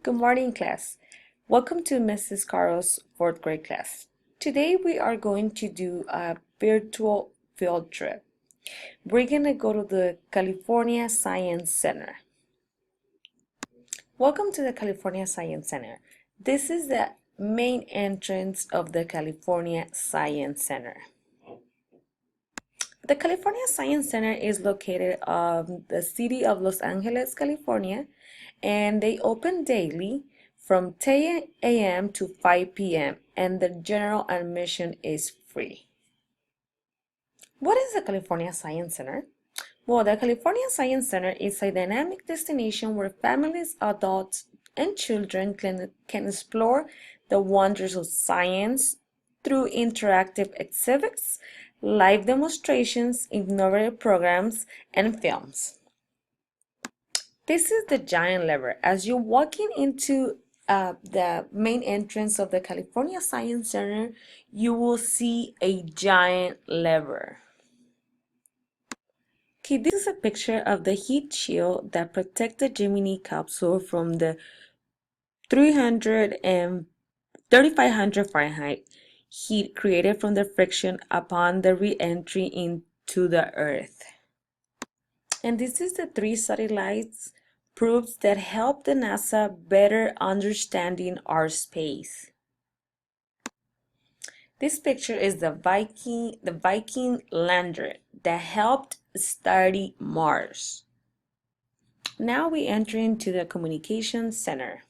Good morning, class. Welcome to Mrs. Carl's fourth grade class. Today we are going to do a virtual field trip. We're going to go to the California Science Center. Welcome to the California Science Center. This is the main entrance of the California Science Center. The California Science Center is located in the city of Los Angeles, California, and they open daily from 10 a.m. to 5 p.m. and the general admission is free. What is the California Science Center? Well, the California Science Center is a dynamic destination where families, adults, and children can explore the wonders of science through interactive exhibits, live demonstrations, innovative programs, and films. This is the giant lever. As you're walking into the main entrance of the California Science Center, you will see a giant lever. Okay, this is a picture of the heat shield that protects the Gemini capsule from the 3,500 Fahrenheit heat created from the friction upon the re-entry into the Earth. And this is the 3 satellites proofs that help the NASA better understanding our space. This picture is the Viking lander that helped study Mars. Now we enter into the communication center.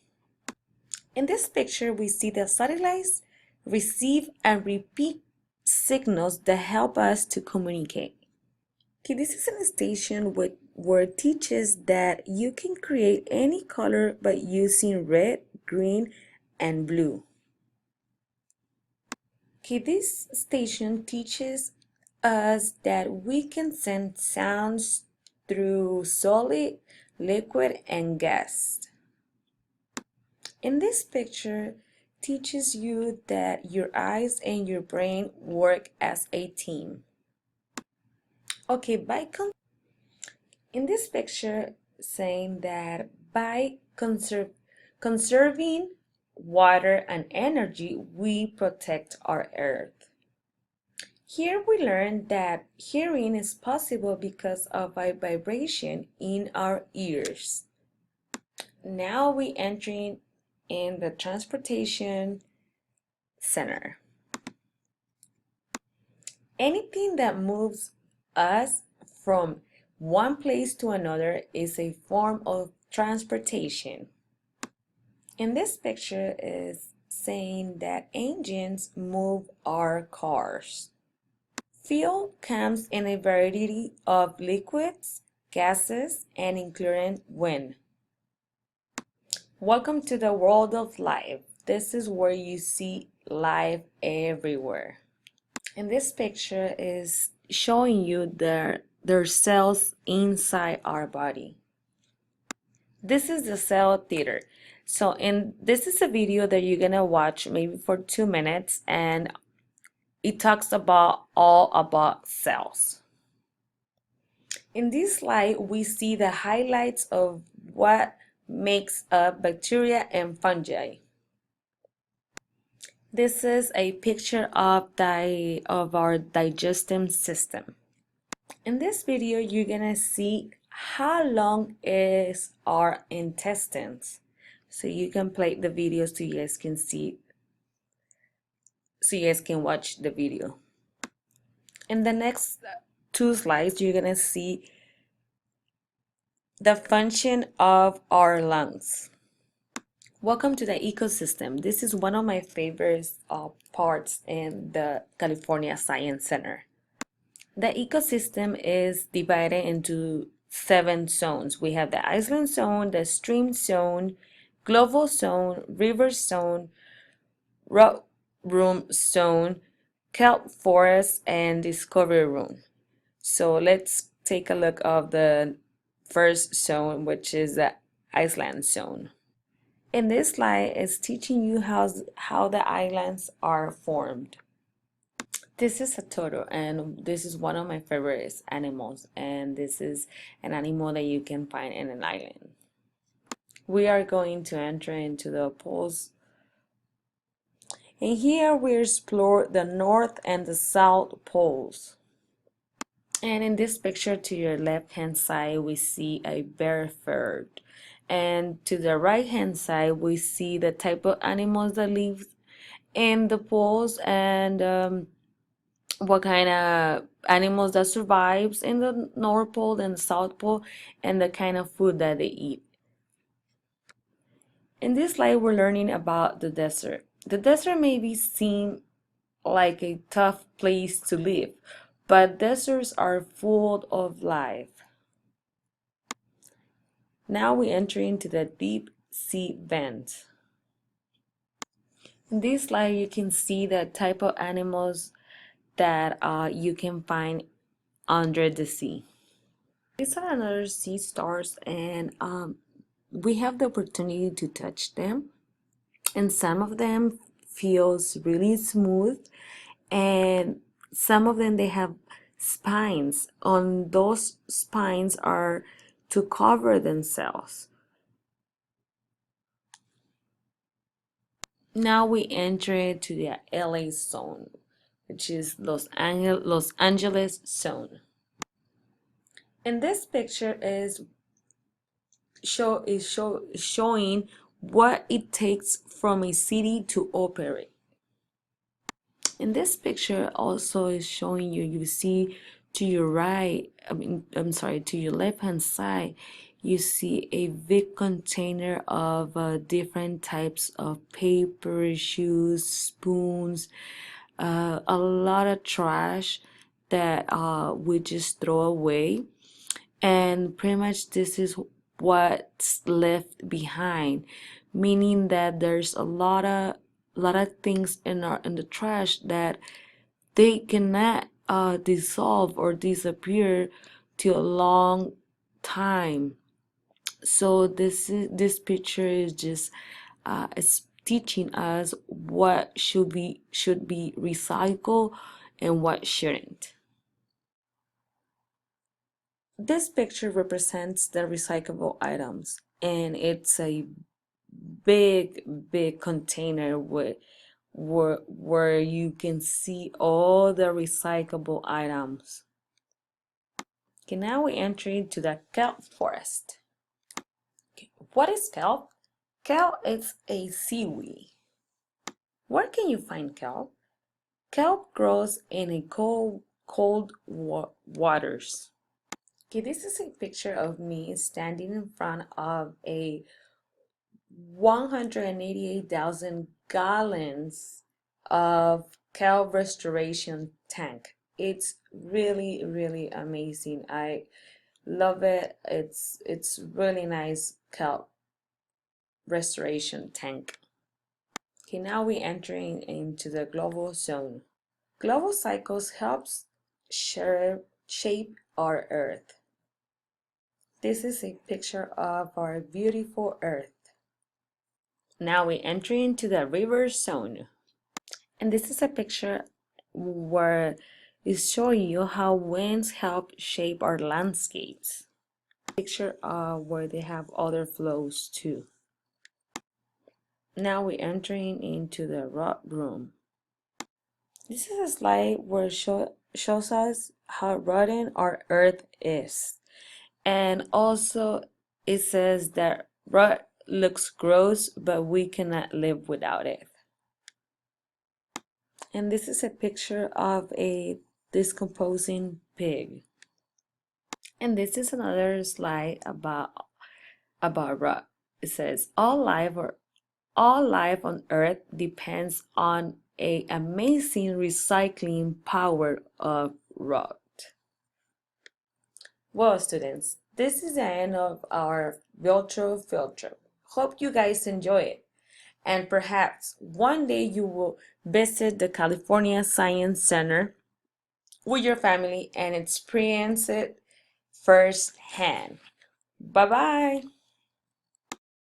In this picture, we see the satellites receive and repeat signals that help us to communicate. Okay, this is a station where it teaches that you can create any color by using red, green, and blue. Okay, this station teaches us that we can send sounds through solid, liquid, and gas. In this picture, teaches you that your eyes and your brain work as a team. Okay, in this picture, saying that by conserving water and energy, we protect our earth. Here we learn that hearing is possible because of a vibration in our ears. Now we entering in the transportation center. Anything that moves us from one place to another is a form of transportation. In this picture is saying that engines move our cars. Fuel comes in a variety of liquids, gases, and including wind. Welcome to the world of life. This is where you see life everywhere. And this picture is showing you their cells inside our body. This is the cell theater. So this is a video that you're gonna watch maybe for 2 minutes, and it talks about all about cells. In this slide, we see the highlights of what makes up bacteria and fungi. This is a picture of our digestive system. In this video, you're gonna see how long is our intestines. So you can play the video so you guys can see, so you guys can watch the video. In the next 2 slides, you're gonna see the function of our lungs. Welcome to the ecosystem. This is one of my favorite parts in the California Science Center. The ecosystem is divided into 7 zones. We have the island zone, the stream zone, global zone, river zone, rock room zone, kelp forest, and discovery room. So let's take a look of the first zone, which is the island zone. In this slide, it's teaching you how the islands are formed. This is a turtle, and this is one of my favorite animals, and this is an animal that you can find in an island. We are going to enter into the poles, and here we explore the north and the south poles. And in this picture to your left hand side we see a bear fur, and to the right hand side we see the type of animals that live in the poles, and what kind of animals that survives in the North Pole and the South Pole, and the kind of food that they eat. In this slide we're learning about the desert. The desert may be seen like a tough place to live, but deserts are full of life. Now we enter into the deep sea vent. In this slide you can see the type of animals that you can find under the sea. These are another sea stars, and we have the opportunity to touch them, and some of them feels really smooth, and some of them they have spines. On those spines are to cover themselves. Now we enter into the LA zone, which is Los Angeles zone. And this picture is showing what it takes from a city to operate. And this picture also is showing you see to your right, I'm sorry, to your left hand side, you see a big container of different types of paper, shoes, spoons, a lot of trash that we just throw away. And pretty much this is what's left behind, meaning that there's a lot of things in the trash that they cannot dissolve or disappear to a long time. So this picture is just it's teaching us what should be recycled and what shouldn't. This picture represents the recyclable items, and it's a big container where you can see all the recyclable items. Okay, now we enter into the kelp forest. Okay, what is kelp? Kelp is a seaweed. Where can you find kelp? Kelp grows in a cold waters. Okay, this is a picture of me standing in front of a 188,000 gallons of kelp restoration tank. It's really amazing. I love it. It's really nice kelp restoration tank. Okay, now we're entering into the global zone. Global cycles helps shape our earth. This is a picture of our beautiful earth. Now we enter into the river zone. And this is a picture where it's showing you how winds help shape our landscapes. Picture where they have other flows too. Now we're entering into the rot room. This is a slide where it shows us how rotten our earth is. And also it says that rot looks gross, but we cannot live without it. And this is a picture of a decomposing pig. And this is another slide about rot. It says all life on earth depends on a amazing recycling power of rot. Well, students, this is the end of our virtual field trip. Hope you guys enjoy it. And perhaps one day you will visit the California Science Center with your family and experience it firsthand. Bye bye.